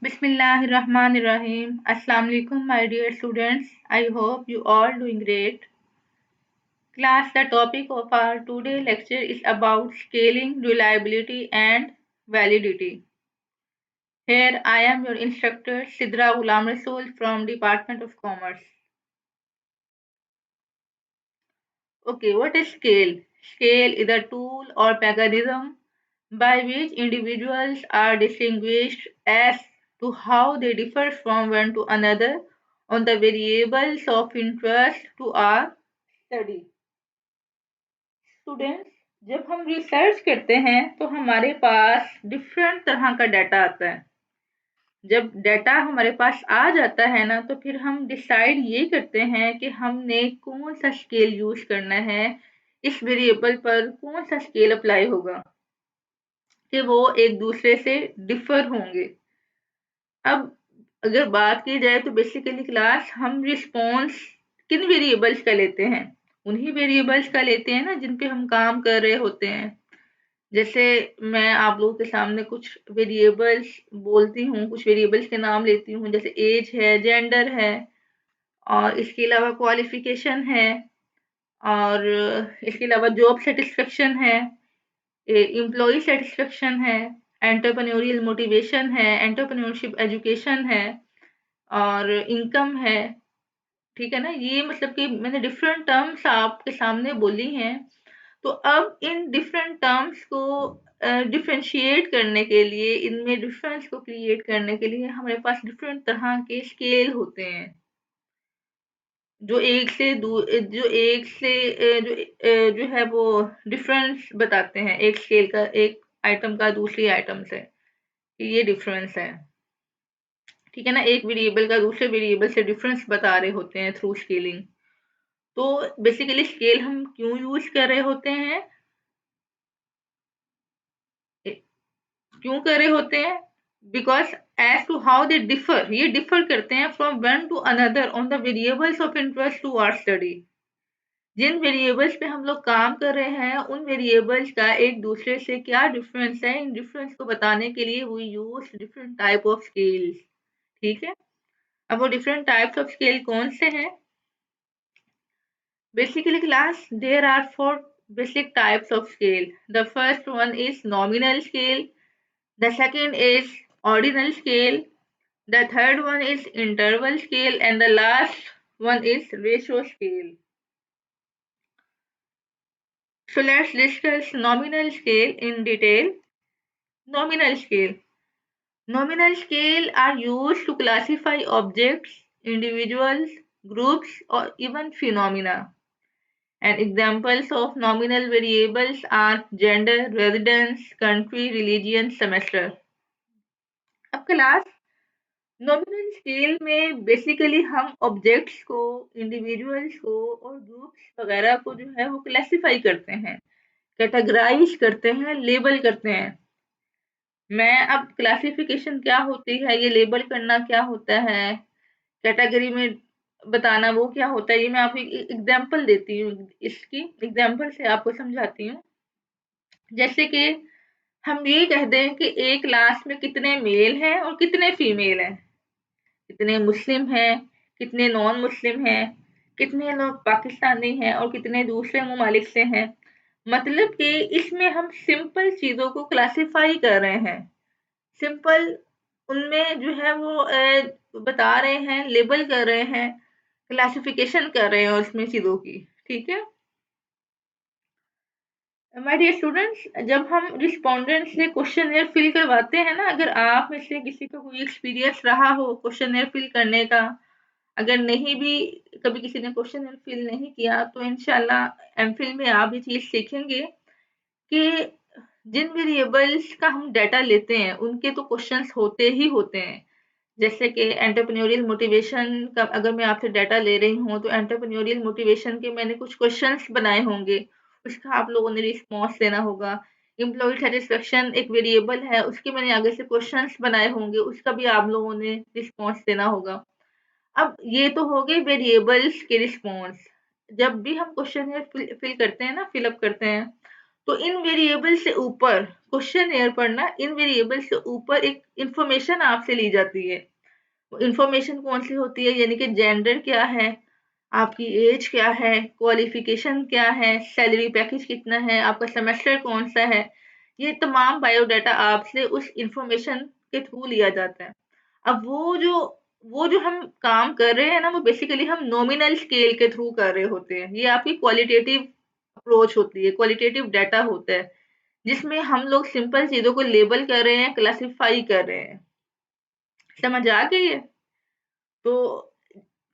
Bismillahirrahmanirrahim. Assalamu alaikum, my dear students. I hope you all doing great. Class, the topic of our today lecture is about scaling, reliability, and validity. Here I am your instructor Sidra Ghulam Rasool from Department of Commerce. Okay, what is scale? Scale is a tool or mechanism by which individuals are distinguished as to how they differ from one to another on the variables of interest to our study. Students, जब हम research करते हैं तो हमारे पास different तरह का data आता है। जब डाटा हमारे पास आ जाता है ना, तो फिर हम डिसाइड ये करते हैं कि हमने कौन सा स्केल यूज करना है, इस वेरिएबल पर कौन सा स्केल अप्लाई होगा कि वो एक दूसरे से डिफर होंगे। अब अगर बात की जाए तो बेसिकली क्लास हम रिस्पॉन्स किन वेरिएबल्स का लेते हैं, उन्हीं वेरिएबल्स का लेते हैं ना जिन पे हम काम कर रहे होते हैं। जैसे मैं आप लोगों के सामने कुछ वेरिएबल्स बोलती हूँ, कुछ वेरिएबल्स के नाम लेती हूँ, जैसे एज है, जेंडर है, और इसके अलावा क्वालिफिकेशन है, और इसके अलावा जॉब सेटिस्फेक्शन है, एम्प्लॉय सेटिस्फेक्शन है, एंटरप्रेन्योरियल मोटिवेशन है, एंटरप्रेन्योरशिप एजुकेशन है, और इनकम है। ठीक है ना, ये मतलब कि मैंने डिफरेंट टर्म्स आपके सामने बोली हैं। तो अब इन डिफरेंट टर्म्स को डिफरेंशिएट करने के लिए, इनमें डिफरेंस को क्रिएट करने के लिए हमारे पास डिफरेंट तरह के स्केल होते हैं जो एक से जो एक से जो है वो डिफरेंस बताते हैं, एक स्केल का, एक आइटम का दूसरी आइटम से, कि ये डिफरेंस है। ठीक है ना, एक वेरिएबल का दूसरे वेरिएबल से डिफरेंस बता रहे होते हैं थ्रू स्केलिंग। तो बेसिकली स्केल हम क्यों यूज कर रहे होते हैं, क्यों कर रहे होते हैं? Because as to how they differ, ये डिफर करते हैं from one to another on the variables of interest to our study. जिन वेरिएबल्स पे हम लोग काम कर रहे हैं, उन वेरिएबल्स का एक दूसरे से क्या डिफरेंस है, इन डिफरेंस को बताने के लिए we use different type of scales. ठीक है, अब वो डिफरेंट टाइप्स ऑफ स्केल कौन से हैं? Basically class, there are four basic types of scale. The first one is nominal scale, the second is ordinal scale, the third one is interval scale, and the last one is ratio scale. So let's discuss nominal scale in detail. Nominal scale. Nominal scale are used to classify objects, individuals, groups, or even phenomena. And examples of nominal variables are gender, residence, country, religion, semester. अब class, nominal scale में basically हम objects को, individuals को और groups वगैरह को जो है वो क्लासिफाई करते हैं, कैटेगराइज करते हैं, लेबल करते हैं। मैं अब क्लासिफिकेशन क्या होती है, ये लेबल करना क्या होता है, कैटेगरी में बताना वो क्या होता है, ये मैं आपको एग्जांपल देती हूँ, इसकी एग्जांपल से आपको समझाती हूँ। जैसे कि हम ये कह दें कि एक क्लास में कितने मेल हैं और कितने फीमेल हैं, कितने मुस्लिम हैं, कितने नॉन मुस्लिम हैं, कितने लोग पाकिस्तानी हैं और कितने दूसरे ममालिक से हैं। मतलब कि इसमें हम सिंपल चीज़ों को क्लासिफाई कर रहे हैं, सिंपल उनमें जो है वो बता रहे हैं, लेबल कर रहे हैं, क्लासिफिकेशन कर रहे हैं उसमें चीज़ों की। ठीक है, माय डियर स्टूडेंट्स, जब हम रिस्पोंडेंट से क्वेश्चनर फिल करवाते हैं ना, अगर आप में से किसी का कोई एक्सपीरियंस रहा हो क्वेश्चनर फिल करने का, अगर नहीं भी कभी किसी ने क्वेश्चनर फिल नहीं किया, तो इंशाल्लाह एमफिल में आप ये चीज़ सीखेंगे कि जिन वेरिएबल्स का हम डाटा लेते हैं उनके तो क्वेश्चंस होते ही होते हैं। जैसे कि एंटरप्रेन्योरियल मोटिवेशन का अगर मैं आपसे डाटा ले रही हूँ, तो एंटरप्रेन्योरियल मोटिवेशन के मैंने कुछ क्वेश्चंस बनाए होंगे, उसका आप लोगों ने रिस्पॉन्स देना होगा। एम्प्लॉय सेटिस्फेक्शन एक वेरिएबल है, उसके मैंने आगे से क्वेश्चंस बनाए होंगे, उसका भी आप लोगों ने रिस्पॉन्स देना होगा। अब ये तो हो गए वेरिएबल्स के रिस्पॉन्स। जब भी हम क्वेश्चन फिल करते हैं ना, फिल अप करते हैं, तो इन वेरिएबल से ऊपर क्वेश्चन पर ना इन वेरिएबल से ऊपर एक इंफॉर्मेशन आपसे ली जाती है। वो इंफॉर्मेशन कौन सी होती है, यानी कि जेंडर क्या है, आपकी एज क्या है, क्वालिफिकेशन क्या है, सैलरी पैकेज कितना है, आपका सेमेस्टर कौन सा है, ये तमाम बायोडाटा आपसे उस इंफॉर्मेशन के थ्रू लिया जाता है। अब वो जो हम काम कर रहे हैं ना, वो बेसिकली हम नॉमिनल स्केल के थ्रू कर रहे होते हैं। ये आपकी क्वालिटेटिव अप्रोच होती है, क्वालिटेटिव डाटा होता है, जिसमें हम लोग सिंपल चीजों को लेबल कर रहे हैं, क्लासिफाई कर रहे हैं। समझ आ गई है? तो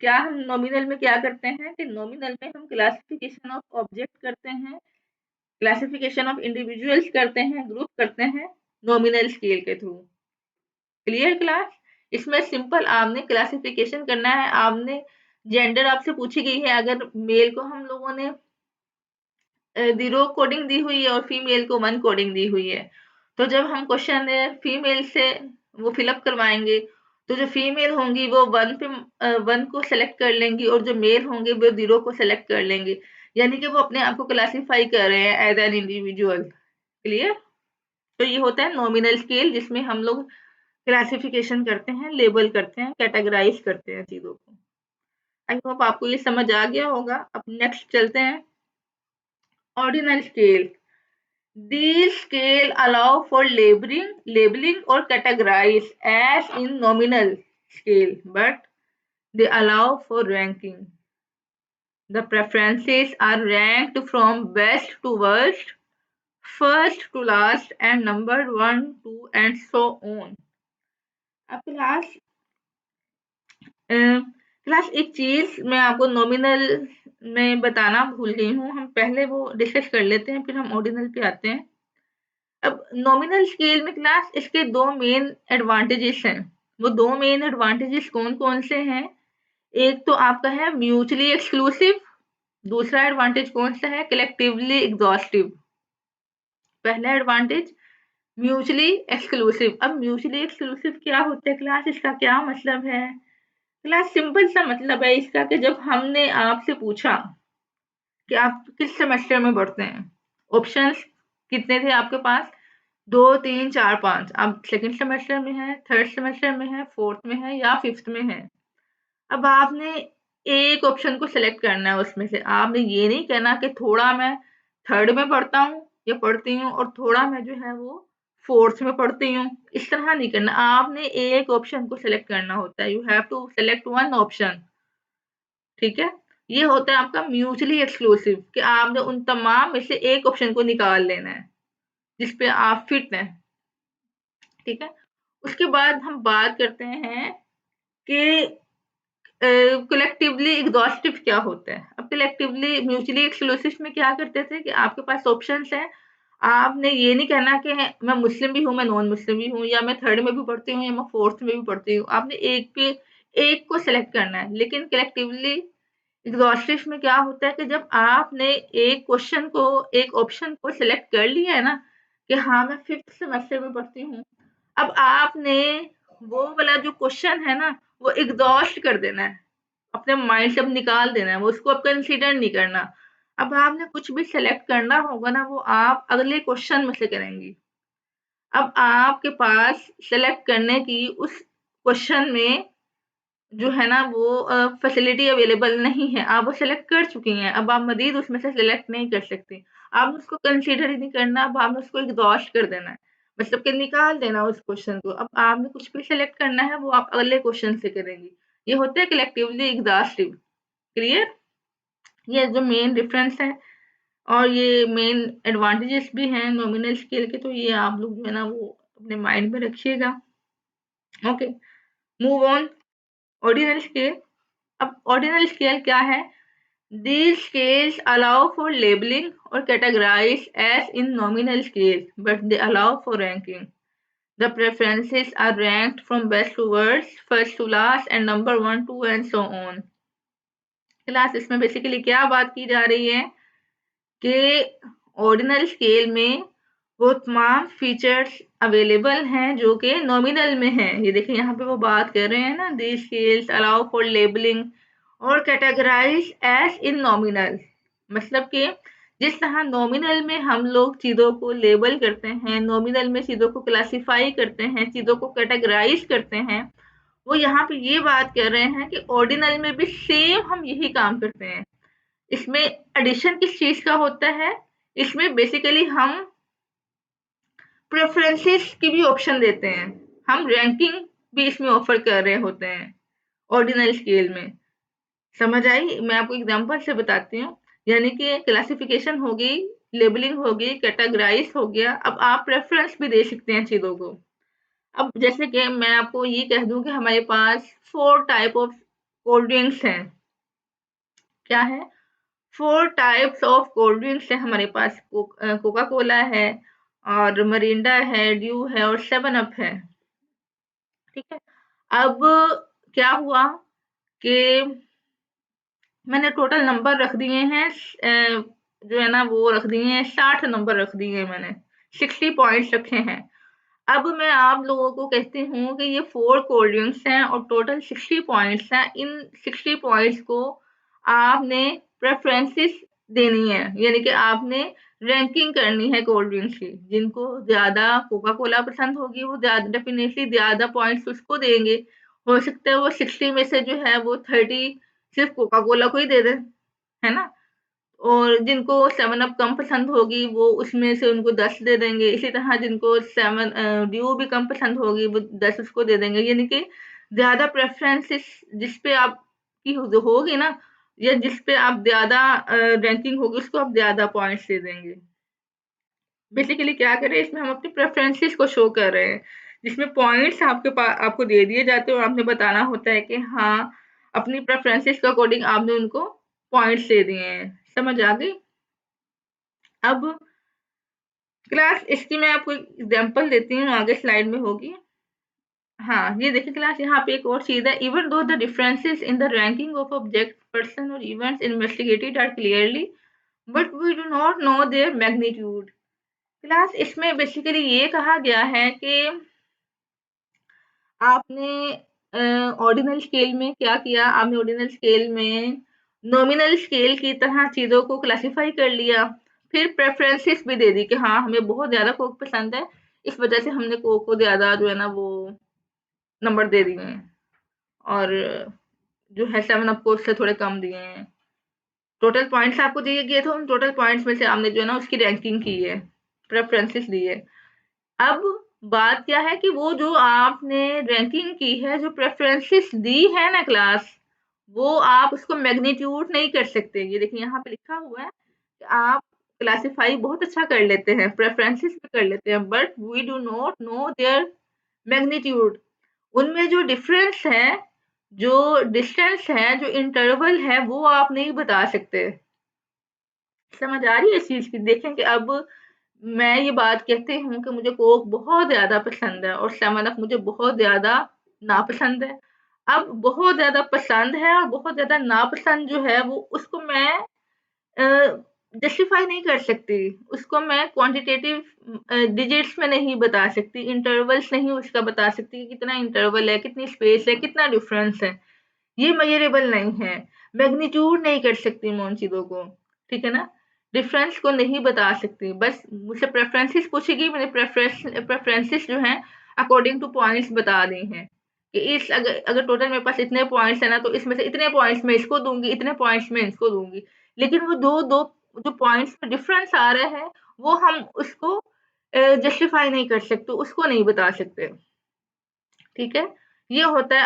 क्या हम नॉमिनल में क्या करते हैं कि नॉमिनल में हम क्लासिफिकेशन ऑफ ऑब्जेक्ट करते हैं, क्लासिफिकेशन ऑफ इंडिविजुअल्स करते हैं, ग्रुप करते हैं नॉमिनल स्केल के थ्रू। Clear class? इसमें सिंपल आपने क्लासिफिकेशन करना है। आपने जेंडर आपसे पूछी गई है, अगर मेल को हम लोगों ने 0 कोडिंग दी हुई है और फीमेल को 1 कोडिंग दी हुई है, तो जब हम क्वेश्चन फीमेल से वो फिलअप करवाएंगे, तो जो फीमेल होंगी वो 1 को सेलेक्ट कर लेंगी और जो मेल होंगे वो 0 को सेलेक्ट कर लेंगे, यानी कि वो अपने आप को क्लासिफाई कर रहे हैं एज एन इंडिविजुअल। क्लियर? तो ये होता है नॉमिनल स्केल, जिसमें हम लोग क्लासिफिकेशन करते हैं, लेबल करते हैं, कैटेगराइज करते हैं चीजों को। आई होप आपको ये समझ आ गया होगा। अब नेक्स्ट चलते हैं, ordinal scale. These scale allow for labeling or categorize as in nominal scale, but they allow for ranking. The preferences are ranked from best to worst, first to last, and numbered 1, 2, and so on. अब class एक चीज मैं आपको nominal में बताना भूल गई हूँ। हम पहले वो डिस्कस कर लेते हैं, फिर हम ऑर्डिनल पे आते हैं। अब नॉमिनल स्केल में क्लास इसके 2 मेन एडवांटेजेस हैं। वो 2 मेन एडवांटेजेस कौन-कौन से हैं? एक तो आपका है म्यूचुअली एक्सक्लूसिव, दूसरा एडवांटेज कौन-सा है? Collectively exhaustive. पहला एडवांटेज म्यूचुअली एक्सक्लूसिव। अब म्यूचुअली एक्सक्लूसिव क्या होता है क्लास? इसका क्या मतलब है? क्लास सिंपल सा मतलब है इसका कि जब हमने आपसे पूछा कि आप किस सेमेस्टर में पढ़ते हैं, ऑप्शंस कितने थे आपके पास? 2, 3, 4, 5। अब सेकंड सेमेस्टर में है, थर्ड सेमेस्टर में है, फोर्थ में है या फिफ्थ में है। अब आपने एक ऑप्शन को सेलेक्ट करना है उसमें से। आपने ये नहीं कहना कि थोड़ा मैं थर्ड में पढ़ता हूँ या पढ़ती हूँ और थोड़ा मैं जो है वो फोर्थ में पढ़ती हूँ। इस तरह नहीं करना। आपने एक ऑप्शन को सेलेक्ट करना होता है। You have to select one option. ठीक है? ये होता है आपका म्यूचुअली एक्सक्लूसिव कि आपने उन तमाम में से एक ऑप्शन को निकाल लेना है, जिस पे आप फिट हैं। ठीक है? उसके बाद हम बात करते हैं कि कलेक्टिवली एग्जॉस्टिव क्या होता है। अब कलेक्टिवली म्यूचुअली एक्सक्लूसिव में क्या करते थे कि आपके पास ऑप्शंस हैं। आपने ये नहीं कहना कि मैं मुस्लिम भी हूँ, मैं नॉन मुस्लिम भी हूँ, या मैं थर्ड में भी पढ़ती हूँ या मैं फोर्थ में भी पढ़ती हूँ। आपने एक को सेलेक्ट करना है। लेकिन कलेक्टिवली एग्जॉस्टिव में क्या होता है कि जब आपने एक ऑप्शन को सेलेक्ट कर लिया है ना कि हाँ मैं फिफ्थ सेमेस्टर में पढ़ती हूँ, अब आपने वो वाला जो क्वेश्चन है ना वो एग्जॉस्ट कर देना है, अपने माइंड से अब निकाल देना है, वो उसको अब कंसीडर नहीं करना। अब आपने कुछ भी सेलेक्ट करना होगा ना वो आप अगले क्वेश्चन में से करेंगी। अब आपके पास सेलेक्ट करने की उस क्वेश्चन में जो है ना वो फैसिलिटी अवेलेबल नहीं है। आप वो सेलेक्ट कर चुकी हैं, अब आप मज़ीद उसमें से सेलेक्ट नहीं कर सकती। आपने उसको कंसीडर ही नहीं करना, अब आपने उसको एग्ज़ॉस्ट कर देना है, मतलब कि निकाल देना उस क्वेश्चन को। अब आपने कुछ भी सेलेक्ट करना है, वो आप अगले क्वेश्चन से करेंगी। ये होता है कलेक्टिवली एग्ज़ॉस्टिव। क्लियर? ये जो मेन डिफरेंस है और ये मेन एडवांटेजेस भी हैं नॉमिनल स्केल के, तो ये आप लोग जो है ना वो अपने माइंड में रखिएगा। Okay, move on. Ordinal scale. अब ऑर्डिनल स्केल क्या है? These scales allow for labeling or categorize as in nominal scale, but they allow for ranking. The preferences are ranked from best to worst, first to last, and number 1, 2, and so on. Class इसमें basically क्या बात की जा रही है कि ordinal scale में वो तमाम फीचर्स अवेलेबल हैं जो कि नॉमिनल में हैं। ये देखिए यहाँ पे वो बात कर रहे हैं ना, these scales allow for labeling और कैटेगराइज एज इन नॉमिनल, मतलब कि जिस तरह नॉमिनल में हम लोग चीज़ों को लेबल करते हैं, नॉमिनल में चीज़ों को क्लासिफाई करते हैं, चीज़ों को कैटेगराइज़ करते हैं, वो यहाँ पे ये बात कर रहे हैं कि ऑर्डिनल में भी सेम हम यही काम करते हैं। इसमें एडिशन किस चीज़ का होता है? इसमें बेसिकली हम प्रेफ़रेंसेस की भी ऑप्शन देते हैं। हम रैंकिंग भी इसमें ऑफ़र कर रहे होते हैं, ऑर्डिनल स्केल में। समझ आई? मैं आपको एग्ज़ाम्पल से बताती हूँ। यानी कि क्लासिफ़िकेशन हो गई, लेबलिंग हो गई, कैटेगराइज़ हो गया, अब आप प्रेफ़रेंस भी दे सकते हैं चीज़ों को। अब जैसे कि मैं आपको ये कह दूँ कि हमारे पास 4 टाइप ऑफ कोल्ड ड्रिंक्स हैं। क्या है? 4 टाइप्स ऑफ कोल्ड ड्रिंक्स हैं हमारे पास। कोका कोला है और मिरिंडा है, ड्यू है और 7 अप है। ठीक है? अब क्या हुआ कि मैंने टोटल नंबर रख दिए हैं जो है ना वो रख दिए हैं 60 नंबर रख दिए हैं मैंने, 60 पॉइंट्स रखे हैं। अब मैं आप लोगों को कहती हूँ कि ये 4 कोल्ड ड्रिंक्स हैं और टोटल 60 पॉइंट्स हैं। इन 60 पॉइंट्स को आपने प्रेफ़रेंसेस देनी है, यानी कि आपने रैंकिंग करनी है कोल्ड ड्रिंक्स की। जिनको ज़्यादा कोका कोला पसंद होगी वो डेफ़िनेटली ज़्यादा पॉइंट्स उसको देंगे। हो सकता है वो 60 में से जो है वो 30 सिर्फ़ कोका कोला को ही दे दें, है ना? और जिनको 7 अप कम पसंद होगी वो उसमें से उनको 10 दे देंगे। इसी तरह जिनको ड्यू भी कम पसंद होगी वो 10 उसको दे देंगे। यानी कि ज़्यादा प्रेफ़रेंसेस जिस पे आपकी जो होगी ना या जिस पे आप ज़्यादा रैंकिंग होगी उसको आप ज़्यादा पॉइंट्स दे देंगे। बेसिकली क्या कर रहे हैं इसमें हम अपनी प्रेफ़रेंसेस को शो कर रहे हैं। जिसमें पॉइंट्स आपको दे दिए जाते हैं और आपने बताना होता है कि हाँ, अपनी प्रेफ़रेंसेस के अकॉर्डिंग आपने उनको पॉइंट्स दे दिए हैं। समझ आ गई? अब क्लास इसकी मैं आपको एक एग्ज़ाम्पल देती हूँ, आगे स्लाइड में होगी। हाँ, ये देखिए क्लास यहाँ पे एक और चीज़ है, even though the differences in the ranking of object, person और events investigated are clearly, but we do not know their magnitude. Class इसमें बेसिकली ये कहा गया है कि आपने ऑर्डिनल स्केल में क्या किया, आपने ऑर्डिनल स्केल में नॉमिनल स्केल की तरह चीज़ों को क्लासिफाई कर लिया, फिर प्रेफ़रेंसेस भी दे दी कि हाँ, हमें बहुत ज़्यादा कोक पसंद है, इस वज़ह से हमने कोक को ज़्यादा जो है ना वो नंबर दे दिए हैं और जो है 7 अप को उससे थोड़े कम दिए हैं। टोटल पॉइंट्स आपको दिए गए थे, उन टोटल पॉइंट्स में से आपने जो है ना उसकी रैंकिंग की है, प्रेफ़रेंसेस दी है। अब बात क्या है कि वो जो आपने रैंकिंग की है, जो प्रेफ़रेंसेस दी है ना क्लास, वो आप उसको मैग्नीट्यूड नहीं कर सकते। ये देखिए यहाँ पे लिखा हुआ है कि आप क्लासिफ़ाई बहुत अच्छा कर लेते हैं, प्रेफ़रेंसेस भी कर लेते हैं, but we do not know their magnitude. उनमें जो डिफ़रेंस है, जो डिस्टेंस है, जो इंटरवल है, वो आप नहीं बता सकते। समझ आ रही है इस चीज़ की? देखें कि अब मैं ये बात कहती हूँ कि मुझे कोक बहुत ज़्यादा पसंद है और 7 अप मुझे बहुत ज़्यादा नापसंद है। अब बहुत ज़्यादा पसंद है और बहुत ज़्यादा नापसंद जो है वो उसको मैं जस्टिफ़ाई नहीं कर सकती। उसको मैं क्वांटिटेटिव डिजिट्स में नहीं बता सकती, इंटरवल्स नहीं उसका बता सकती कि कितना इंटरवल है, कितनी स्पेस है, कितना डिफ़रेंस है। ये मेज़रेबल नहीं है। मैग्नीट्यूड नहीं कर सकती मैं उन चीज़ों को, ठीक है ना? डिफ़रेंस को नहीं बता सकती। बस मुझसे प्रेफ़रेंसेस पूछेगी, मैंने प्रेफ़रेंसेस जो हैं अकॉर्डिंग टू पॉइंट्स बता दी हैं, कि इस अगर अगर टोटल मेरे पास इतने पॉइंट्स हैं ना, तो इसमें से इतने पॉइंट्स मैं इसको दूँगी, इतने पॉइंट्स मैं इसको दूँगी। लेकिन वो 2-2 जो पॉइंट्स में डिफ़रेंस आ रहा है, वो हम उसको जस्टिफ़ाई नहीं कर सकते, उसको नहीं बता सकते। ठीक है? ये होता है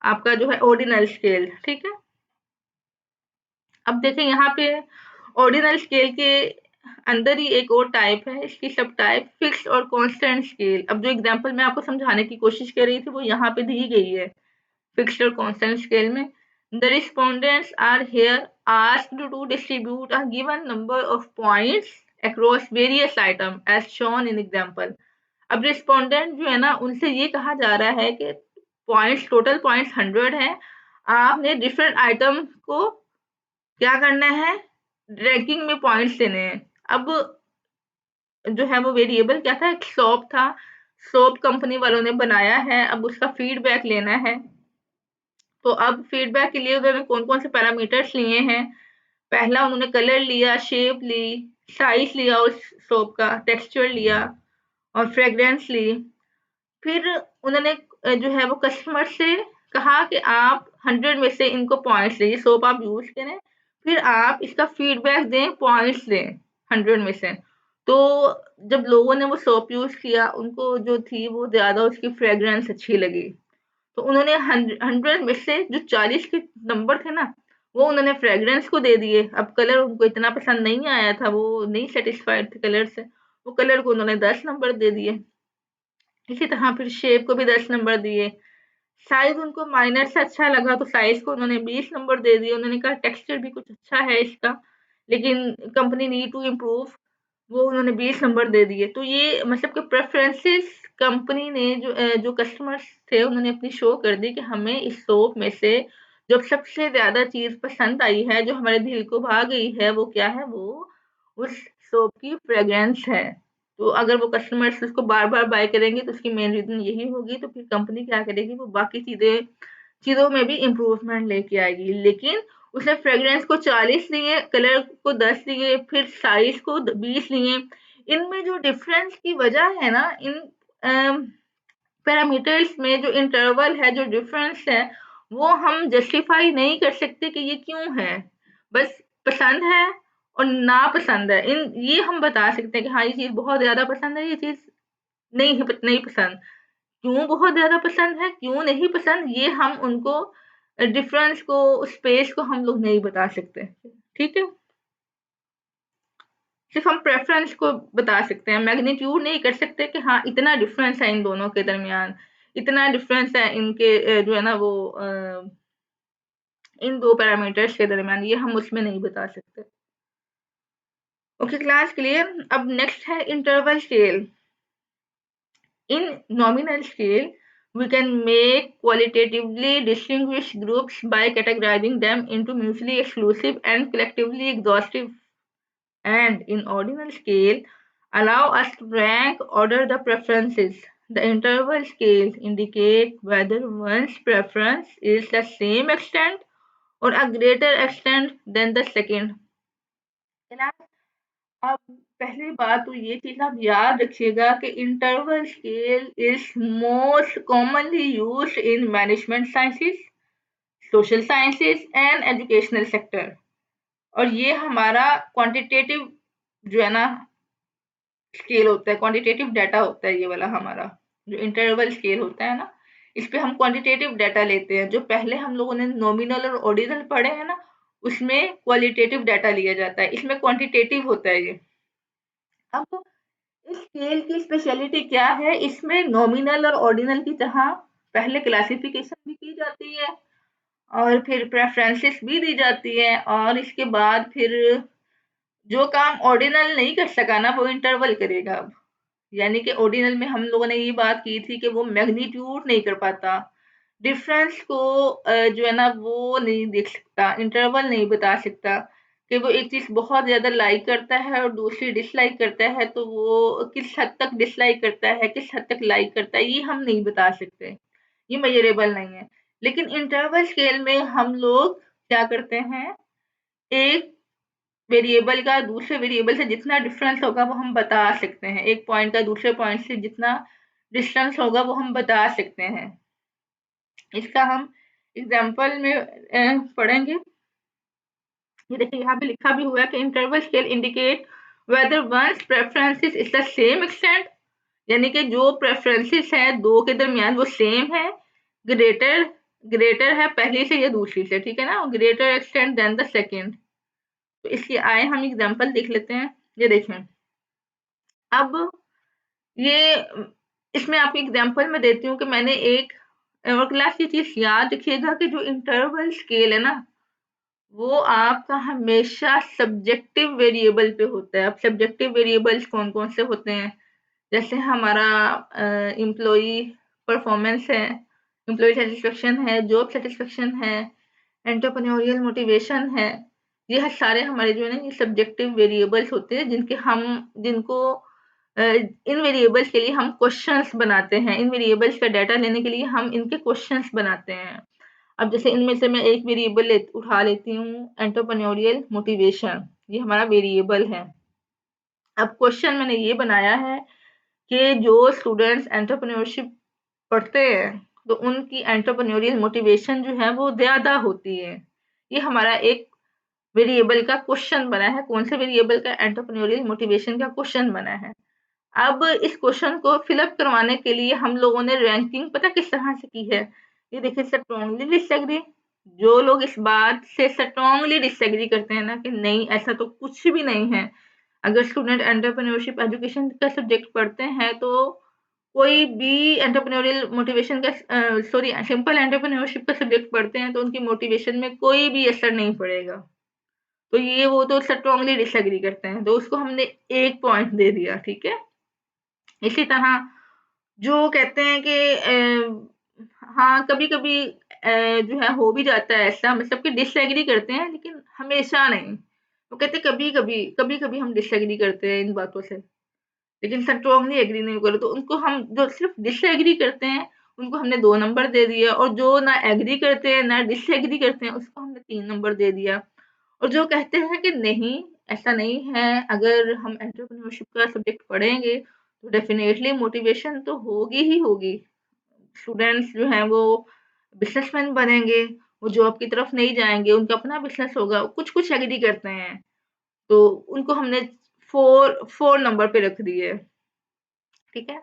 आपका जो है ऑर्डिनल स्केल, ठीक है? अब देखें यहाँ पे ऑर्डिनल स्केल के अंदर ही एक और टाइप है, इसकी सब टाइप फिक्स्ड और कांस्टेंट स्केल। अब जो एग्ज़ाम्पल मैं आपको समझाने की कोशिश कर रही थी वो यहाँ पे दी गई है, फिक्स्ड और कांस्टेंट स्केल में। The respondents are here asked to distribute a given number of points across various items as shown in example. अब रिस्पोंडेंट जो है ना उनसे ये कहा जा रहा है कि पॉइंट्स टोटल पॉइंट्स 100 हैं। आपने डिफरेंट आइटम को क्या करना है रैंकिंग में पॉइंट्स देने हैं। अब जो है वो वेरिएबल क्या था, एक सोप था। सोप कंपनी वालों ने बनाया है, अब उसका फीडबैक लेना है। तो अब फीडबैक के लिए उन्होंने कौन-कौन से पैरामीटर्स लिए हैं। पहला उन्होंने कलर लिया, शेप ली, साइज़ लिया उस सोप का, टेक्सचर लिया और फ्रेग्रेंस ली। फिर उन्होंने जो है वो कस्टमर से कहा कि आप 100 में से इनको पॉइंट्स दें, ये सोप आप यूज़ करें, फिर आप इसका फीडबैक दें, पॉइंट्स दें 100 में से। तो जब लोगों ने वो सोप यूज़ किया, उनको जो थी वो ज़्यादा उसकी फ्रेग्रेंस अच्छी लगी। तो उन्होंने 100 में से जो 40 के नंबर थे ना, वो उन्होंने फ्रेग्रेंस को दे दिए। अब कलर उनको इतना पसंद नहीं आया था, वो नहीं सैटिस्फाइड थे कलर से, वो कलर को उन्होंने 10 नंबर दे दिए। इसी तरह फिर शेप को भी 10 नंबर दिए। साइज़ उनको माइनर से अच्छा लगा तो साइज़ को उन्होंने 20 नंबर दे दिए। उन्होंने कहा टेक्सचर भी कुछ अच्छा है इसका, लेकिन कंपनी नीड टू इम्प्रूव, वो उन्होंने 20 नंबर दे दिए। तो ये मतलब कि प्रेफ़रेंसेस कंपनी ने जो कस्टमर्स थे उन्होंने अपनी शो कर दी कि हमें इस सोप में से जो सबसे ज़्यादा चीज़ पसंद आई है, जो हमारे दिल को भा गई है, वो क्या है? वो उस सोप की फ्रेग्रेंस है। तो अगर वो कस्टमर्स उसको बार-बार बाय करेंगे तो उसकी मेन रीज़न यही होगी, तो फिर कंपनी क्या करेगी, वो बाकी चीज़ों में भी इम्प्रूवमेंट लेके आएगी। लेकिन उसने फ्रेग्रेंस को 40 लिए, कलर को 10 लिए, फिर साइज़ को 20 लिए। इनमें जो डिफ़रेंस की वजह है ना, इन पैरामीटर्स में जो इंटरवल है, जो डिफ़रेंस है, वो हम जस्टिफ़ाई नहीं कर सकते कि ये क्यों है। बस पसंद है और नापसंद है। ये हम बता सकते हैं कि हाँ, ये चीज़ बहुत ज़्यादा पसंद है, ये चीज़ नहीं पसंद। क्यों बहुत ज़्यादा पसंद है, क्यों नहीं पसंद, ये हम उनको डिफ़रेंस को, स्पेस को हम लोग नहीं बता सकते। ठीक है? सिर्फ़ हम प्रेफ़रेंस को बता सकते हैं, मैग्नीट्यूड नहीं कर सकते कि हाँ, इतना डिफ़रेंस है इन दोनों के दरमियान, इतना डिफ़रेंस है इनके जो है ना वो इन 2 पैरामीटर्स के दरमियान, ये हम उसमें नहीं बता सकते। Okay, class clear? अब नेक्स्ट है interval scale. In nominal scale, we can make qualitatively distinguished groups by categorizing them into mutually exclusive and collectively exhaustive. And in ordinal scale, allow us to rank order the preferences. The interval scales indicate whether one's preference is the same extent or a greater extent than the second. अब पहली बात तो ये चीज़ आप याद रखिएगा कि interval scale is most commonly used in management sciences, social sciences and educational sector. और ये हमारा क्वांटिटेटिव जो है ना स्केल होता है, क्वांटिटेटिव डाटा होता है ये वाला हमारा जो इंटरवल स्केल होता है ना, इस पे हम क्वांटिटेटिव डाटा लेते हैं। जो पहले हम लोगों ने नॉमिनल और ऑर्डिनल पढ़े हैं ना, उसमें क्वालिटेटिव डाटा लिया जाता है, इसमें क्वांटिटेटिव होता है ये। अब इस स्केल की स्पेशलिटी क्या है? इसमें नॉमिनल और ऑर्डिनल की तरह पहले क्लासिफिकेशन भी की जाती है और फिर प्रेफरेंसेस भी दी जाती है और इसके बाद फिर जो काम ऑर्डिनल नहीं कर सका ना वो इंटरवल करेगा अब। यानी कि ऑर्डिनल में हम लोगों ने ये बात की थी कि वो मैग्नीट्यूड नहीं कर पाता, डिफरेंस को जो है ना वो नहीं देख सकता, इंटरवल नहीं बता सकता कि वो एक चीज़ बहुत ज़्यादा लाइक करता है और दूसरी डिसलाइक करता है, तो वो किस हद तक डिसलाइक करता है, किस हद तक लाइक करता है, ये हम नहीं बता सकते। ये मेज़रेबल नहीं है। लेकिन इंटरवल स्केल में हम लोग क्या करते हैं, एक वेरिएबल का दूसरे वेरिएबल से जितना डिफरेंस होगा वो हम बता सकते हैं। एक पॉइंट का दूसरे पॉइंट से जितना डिस्टेंस होगा वो हम बता सकते हैं। इसका हम एग्जाम्पल में पढ़ेंगे। ये देखिए यहाँ पे लिखा भी हुआ है कि interval scale indicate whether one's preferences is the same extent, यानी कि जो प्रेफरेंसेस हैं दो के दरमियान वो सेम है, ग्रेटर ग्रेटर है पहली से या दूसरी से, ठीक है ना, greater extent than the second. तो इसकी आए हम एग्जाम्पल देख लेते हैं। ये देखें, अब ये इसमें आपको एग्जाम्पल मैं देती हूँ कि मैंने एक और क्लास की चीज़ याद रखिएगा कि जो इंटरवल स्केल है ना, वो आपका हमेशा सब्जेक्टिव वेरिएबल पे होता है। अब सब्जेक्टिव वेरिएबल्स कौन-कौन से होते हैं? जैसे हमारा एम्प्लॉयी परफॉर्मेंस है, एम्प्लॉयी सैटिस्फैक्शन है, जॉब सैटिस्फैक्शन है, एंटरप्रेन्योरियल मोटिवेशन है। ये सारे हमारे जो है ना ये सब्जेक्टिव वेरिएबल्स होते हैं जिनको इन वेरिएबल्स के लिए हम क्वेश्चंस बनाते हैं। इन वेरिएबल्स का डाटा लेने के लिए हम इनके क्वेश्चंस बनाते हैं। अब जैसे इनमें से मैं एक वेरिएबल उठा लेती हूँ, एंटरप्रेन्योरियल मोटिवेशन, ये हमारा वेरिएबल है। अब क्वेश्चन मैंने ये बनाया है कि जो स्टूडेंट्स एंटरप्रेन्योरशिप पढ़ते हैं तो उनकी एंटरप्रेन्योरियल मोटिवेशन जो है वो ज़्यादा होती है। ये हमारा एक वेरिएबल का क्वेश्चन बना है। कौन से वेरिएबल का? एंटरप्रेन्योरियल मोटिवेशन का क्वेश्चन बना है। अब इस क्वेश्चन को फिलअप करवाने के लिए हम लोगों ने रैंकिंग पता किस तरह से की है? ये देखिए, स्ट्रांगली डिसएग्री, जो लोग इस बात से स्ट्रांगली डिसएग्री करते हैं ना कि नहीं ऐसा तो कुछ भी नहीं है, अगर स्टूडेंट एंटरप्रेन्योरशिप एजुकेशन का सब्जेक्ट पढ़ते हैं तो कोई भी एंटरप्रेन्योरियल मोटिवेशन का सॉरी सिंपल एंटरप्रेन्योरशिप का सब्जेक्ट पढ़ते हैं तो उनकी मोटिवेशन में कोई भी असर नहीं पड़ेगा। तो ये वो तो स्ट्रांगली डिसएग्री करते हैं, तो उसको हमने 1 पॉइंट दे दिया, ठीक है? इसी तरह जो कहते हैं कि हाँ, कभी-कभी जो है हो भी जाता है ऐसा, मतलब कि डिसएग्री करते हैं लेकिन हमेशा नहीं। वो कहते हैं कभी-कभी, कभी-कभी हम डिसएग्री करते हैं इन बातों से, लेकिन स्ट्रांगली एग्री नहीं करो, तो उनको हम जो सिर्फ़ डिसएग्री करते हैं, उनको हमने 2 नंबर दे दिए और जो ना एग्री करते हैं, ना डिसएग्री करते हैं, उसको हमने 3 नंबर दे दिया। और जो कहते हैं कि नहीं, ऐसा नहीं है, अगर हम एंटरप्रेन्योरशिप का सब्जेक्ट पढ़ेंगे, तो डेफ़िनेटली मोटिवेशन तो होगी ही होगी। स्टूडेंट्स जो हैं वो बिज़नेसमैन बनेंगे, वो जॉब की तरफ नहीं जाएँगे, उनका अपना बिज़नेस होगा, कुछ-कुछ एग्री करते हैं, तो उनको हमने 4 नंबर पे रख दिए, ठीक है?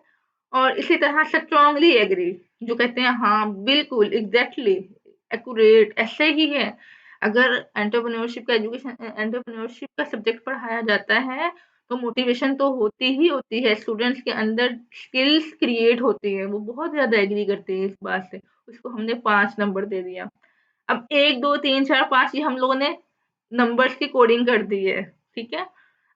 और इसी तरह स्ट्रांगली एग्री, जो कहते हैं हाँ, बिल्कुल, एग्ज़ैक्टली, एक्यूरेट, ऐसे ही है। अगर एंटरप्रेन्योरशिप का सब्जेक्ट पढ़ाया जाता है, तो मोटिवेशन तो होती ही होती है, स्टूडेंट्स के अंदर स्किल्स क्रिएट होती हैं, वो बहुत ज़्यादा एग्री करते हैं इस बात से, उसको हमने 5 नंबर दे दिया। अब 1, 2, 3, 4, 5 ये हम लोगों ने नंबर्स की कोडिंग कर दी है, ठीक है?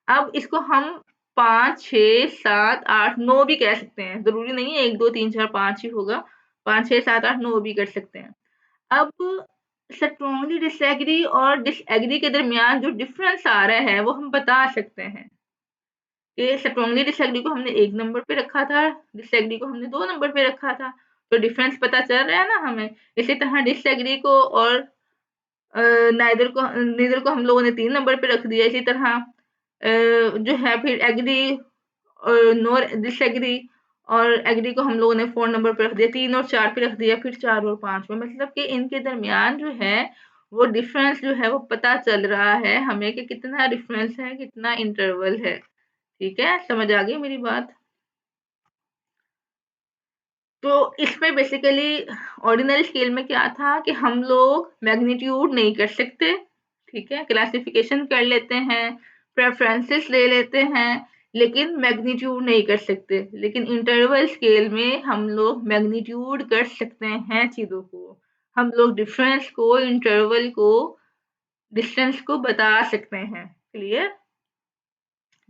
अब इसको हम 5, 6, 7, 8, 9 भी कह सकते हैं। ज़रूरी नहीं है 1, 2, 3, 4, 5 ही होगा। 5, 6, 7, 8, 9 भी कर सकते हैं। अब स्ट्रांगली डिसएग्री और डिसएग्री के दरमियान जो डिफरेंस आ रहा है, वो हम बता सकते हैं। कि स्ट्रांगली डिसएग्री को हमने 1 नंबर पे रखा था, डिसएग्री को हमने 2 नंबर पे रखा था। तो डिफरेंस पता चल रहा है ना हमें। इसी तरह डिसएग्री को और अ, नीदर को हम लोगों ने 3 नंबर पे रख दिया। इसी तरह जो है फिर एग्री और नो डिसएग्री और एग्री को हम लोगों ने 4 नंबर पे रख दिया, 3 और 4 पे रख दिया, फिर 4 और 5 में। मतलब कि इनके दरमियान जो है वो डिफरेंस जो है वो पता चल रहा है हमें कि कितना डिफरेंस है, कितना इंटरवल है। ठीक है? समझ आ गई मेरी बात? तो इसमें बेसिकली ऑर्डिनल स्केल में क्या था कि हम लोग मैग्नीट्यूड नहीं कर सकते, ठीक है? क्लासिफिकेशन कर लेते हैं, प्रेफ़रेंसेस ले लेते हैं, लेकिन मैग्नीट्यूड नहीं कर सकते। लेकिन इंटरवल स्केल में हम लोग मैग्नीट्यूड कर सकते हैं चीज़ों को। हम लोग डिफरेंस को, इंटरवल को, डिस्टेंस को बता सकते हैं। क्लियर?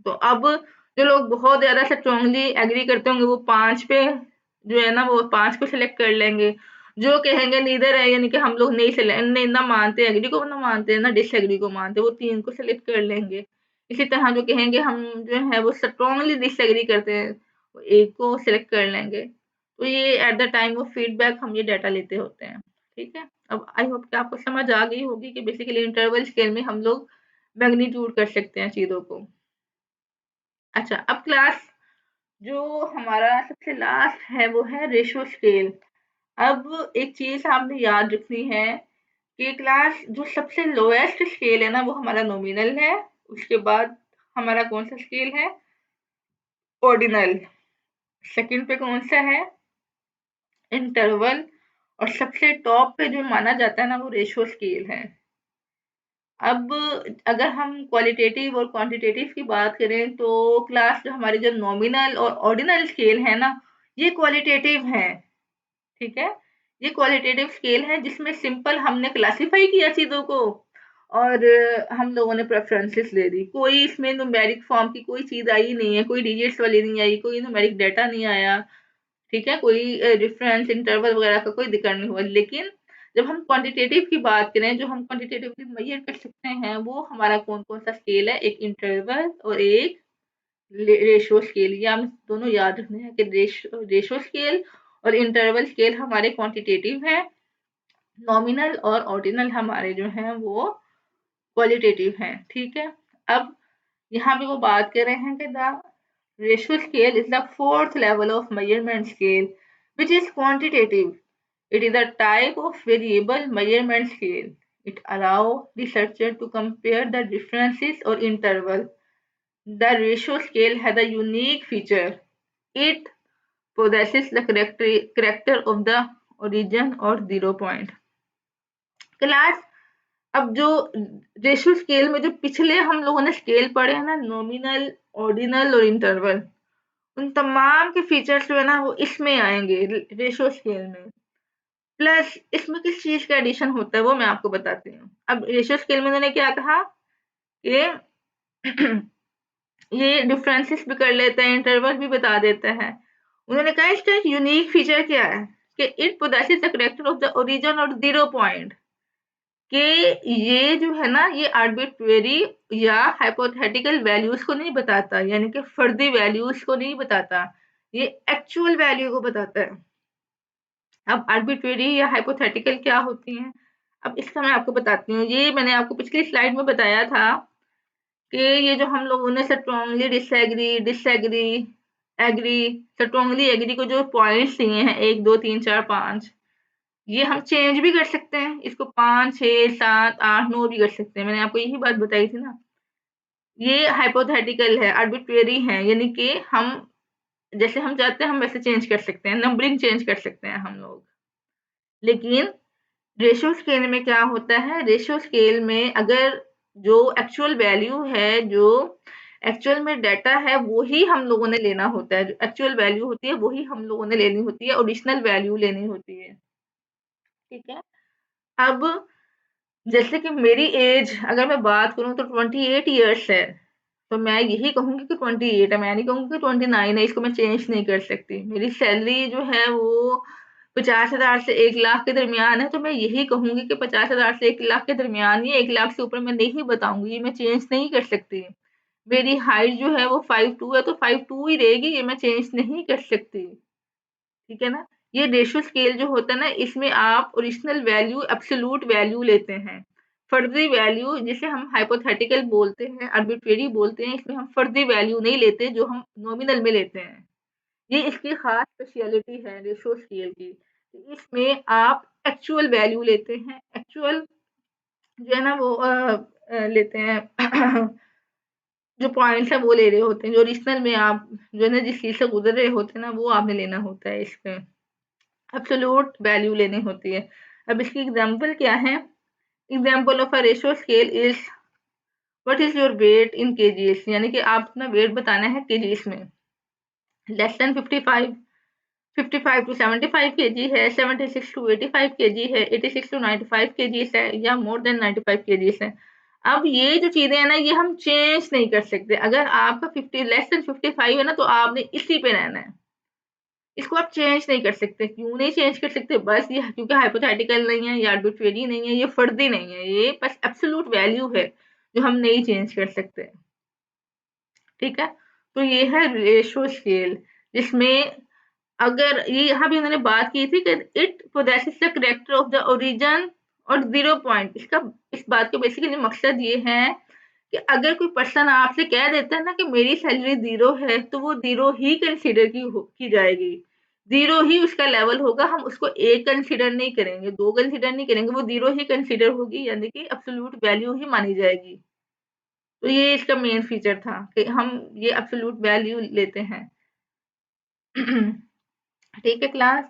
तो अब जो लोग बहुत ज़्यादा स्ट्रांगली एग्री करते होंगे वो 5 पे जो है ना वो 5 को सिलेक्ट कर लेंगे। जो कहेंगे नीदर है यानी कि हम लोग नहीं ना मानते एग्री को ना मानते हैं ना डिसएग्री को मानते, वो 3 को सिलेक्ट कर लेंगे। इसी तरह जो कहेंगे हम जो है वो स्ट्रांगली डिसएग्री करते हैं, वो 1 को सिलेक्ट कर लेंगे। तो ये at the time of feedback हम ये डाटा लेते होते हैं। ठीक है? अब आई होप कि आपको समझ आ गई होगी कि बेसिकली इंटरवल स्केल में हम लोग मैग्नीट्यूड कर सकते हैं चीज़ों को। अच्छा, अब क्लास जो हमारा सबसे लास्ट है वो है रेशो स्केल। अब एक चीज़ आपने याद रखनी है कि क्लास जो सबसे लोएस्ट स्केल है ना वो हमारा नॉमिनल है, उसके बाद हमारा कौन सा स्केल है? ऑर्डिनल, सेकंड पे कौन सा है? इंटरवल और सबसे टॉप पे जो माना जाता है ना वो रेशो स्केल है। अब अगर हम क्वालिटेटिव और क्वांटिटेटिव की बात करें तो क्लास जो हमारे जो नॉमिनल और ऑर्डिनल स्केल है ना, ये क्वालिटेटिव हैं, ठीक है? ये क्वालिटेटिव स्केल है जिसमें सिंपल हमने क्लासिफाई किया चीज़ों को और हम लोगों ने प्रेफ़रेंसेस ले दी। कोई इसमें न्यूमेरिक फॉर्म की कोई चीज़ आई नहीं है, कोई डिजिट्स वाली नहीं आई, कोई न्यूमेरिक डाटा नहीं आया। ठीक है? कोई रेफ़रेंस इंटरवल वगैरह का कोई ज़िक्र नहीं हुआ। लेकिन जब हम क्वांटिटेटिव की बात करें, जो हम क्वांटिटेटिवली मेज़र कर सकते हैं, वो हमारा कौन-कौन सा स्केल है? एक इंटरवल और एक रेशो स्केल। ये हम दोनों याद रखने हैं कि रेशो स्केल और इंटरवल स्केल हमारे क्वांटिटेटिव हैं नॉमिनल और ऑर्डिनल हमारे जो हैं वो क्वालिटेटिव हैं, ठीक है। अब यहाँ पे वो बात कर रहे हैं कि the ratio scale is the fourth level of measurement scale which is quantitative. It is a type of variable measurement scale. It allows researchers to compare the differences or interval. The ratio scale has a unique feature. It possesses the character of the origin or 0 point. Class, अब जो ratio scale में जो पिछले हम लोगों ने scale पढ़े हैं ना, नॉमिनल, ऑर्डिनल और इंटरवल, उन तमाम के फीचर्स जो है ना वो इसमें आएंगे रेशियो स्केल में। प्लस इसमें किस चीज का एडिशन होता है वो मैं आपको बताती हूँ। अब रेशियो स्केल में उन्होंने क्या कहा कि ये डिफरेंसेस भी कर लेता है, इंटरवल भी बता देता है। उन्होंने कहा इसका एक यूनिक फीचर क्या है कि it possesses the character of the origin और 0 point, कि ये जो है ना ये आर्बिट्रेरी या हाइपोथेटिकल वैल्यूज को नहीं बताता, यानी कि फर्जी वैल्यूज को नहीं बताता, ये एक्चुअल वैल्यू को बताता है। अब आर्बिट्रेरी या हाइपोथेटिकल क्या होती हैं, अब इसका मैं आपको बताती हूँ। ये मैंने आपको पिछली स्लाइड में बताया था कि ये जो हम लोगों ने strongly disagree, disagree, agree, strongly agree को जो पॉइंट्स दिए हैं 1 2 3 4 5, ये हम चेंज भी कर सकते हैं, इसको 5 6 7 8 9 भी कर सकते हैं। मैंने आपको यही बात बताई थी ना। ये हाइपोथेटिकल है, आर्बिट्रेरी है, यानी कि हम जैसे हम चाहते हैं हम वैसे चेंज कर सकते हैं, नंबरिंग चेंज कर सकते हैं हम लोग। लेकिन रेशियो स्केल में क्या होता है, रेशियो स्केल में अगर जो एक्चुअल वैल्यू है, जो एक्चुअल में डाटा है वो ही हम लोगों ने लेना होता है, जो एक्चुअल वैल्यू होती है वही हम लोगों ने लेनी होती है, ओरिजिनल वैल्यू लेनी होती है, ठीक है। अब जैसे कि मेरी एज अगर मैं बात करूं तो 28 ईयर्स है, तो मैं यही कहूंगी कि 28 है, मैं नहीं कहूंगी कि 29 है, इसको मैं चेंज नहीं कर सकती। मेरी सैलरी जो है वो 50,000 से 1 लाख के दरमियान है, तो मैं यही कहूंगी कि 50,000 से 1 लाख के दरमियान ही, 1 लाख से ऊपर मैं नहीं बताऊंगी, ये मैं चेंज नहीं कर सकती। मेरी हाइट जो है वो 5'2" है, तो 5'2" ही रहेगी, ये मैं चेंज नहीं कर सकती, ठीक है ना। ये रेशियो स्केल जो होता है ना, इसमें आप ओरिजिनल वैल्यू, एब्सोल्यूट वैल्यू लेते हैं। फर्जी वैल्यू जिसे हम हाइपोथेटिकल बोलते हैं, आर्बिट्रेरी बोलते हैं, इसमें हम फर्जी वैल्यू नहीं लेते जो हम नॉमिनल में लेते हैं। ये इसकी खास स्पेशलिटी है रेशियो स्केल की। इसमें आप एक्चुअल वैल्यू लेते हैं, एक्चुअल जो है ना वो लेते हैं जो पॉइंट्स है वो ले रहे होते हैं, जो ओरिजिनल में आप जो है ना जिस चीज से गुजर रहे होते हैं ना वो आपने लेना होता है, इसमें एब्सोल्यूट वैल्यू लेनी होती है। अब इसकी एग्जांपल क्या है, example of a ratio scale is what is your weight in KGs, यानी कि आप अपना वेट बताना है केजीज में। लेस देन 55, 55 टू 75 केजी है, 76 टू 85 केजी है, 86 टू 95 केजीज है, या मोर देन 95 केजीज है। अब ये जो चीजें हैं ना ये हम चेंज नहीं कर सकते। अगर आपका 50 लेस देन 55 है ना तो आपने इसी पे रहना है, इसको आप चेंज नहीं कर सकते। क्यों नहीं चेंज कर सकते, बस ये क्योंकि हाइपोथेटिकल नहीं है, ये आर्बिट्रेरी नहीं है, ये फर्जी नहीं है, ये बस एब्सोल्यूट वैल्यू है जो हम नहीं चेंज कर सकते, ठीक है। तो ये है रेशियो स्केल, जिसमें अगर ये यहाँ भी उन्होंने बात की थी कि it possesses the character of the origin और 0 point। इसका इस बात का बेसिकली मकसद ये है कि अगर कोई पर्सन आपसे कह देता है ना कि मेरी सैलरी 0 है, तो वो 0 ही कंसीडर की जाएगी, 0 ही उसका लेवल होगा। हम उसको 1 कंसीडर नहीं करेंगे, 2 कंसीडर नहीं करेंगे, वो 0 ही कंसीडर होगी, यानी कि एब्सोल्यूट वैल्यू ही मानी जाएगी। तो ये इसका मेन फीचर था कि हम ये एब्सोल्यूट वैल्यू लेते हैं। ठीक है क्लास,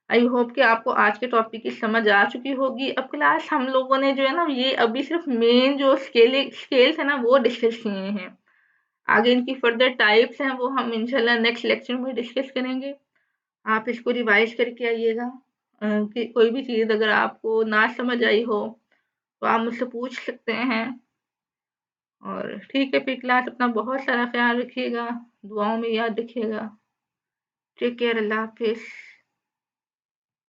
आई होप कि आपको आज के टॉपिक की समझ आ चुकी होगी। अब क्लास हम लोगों ने जो है ना ये अभी सिर्फ मेन जो स्केल्स है ना वो डिस्कस किए हैं। आगे इनकी फर्दर टाइप्स हैं वो हम इंशाल्लाह नेक्स्ट लेक्चर में डिस्कस करेंगे। आप इसको रिवाइज करके आइएगा। कि कोई भी चीज़ अगर आपको ना समझ आई हो तो आप मुझसे पूछ सकते हैं। और ठीक है फिर क्लास, अपना बहुत सारा ख्याल रखिएगा, दुआओं में याद रखिएगा। टेक केयर, अल्लाह हाफिज़।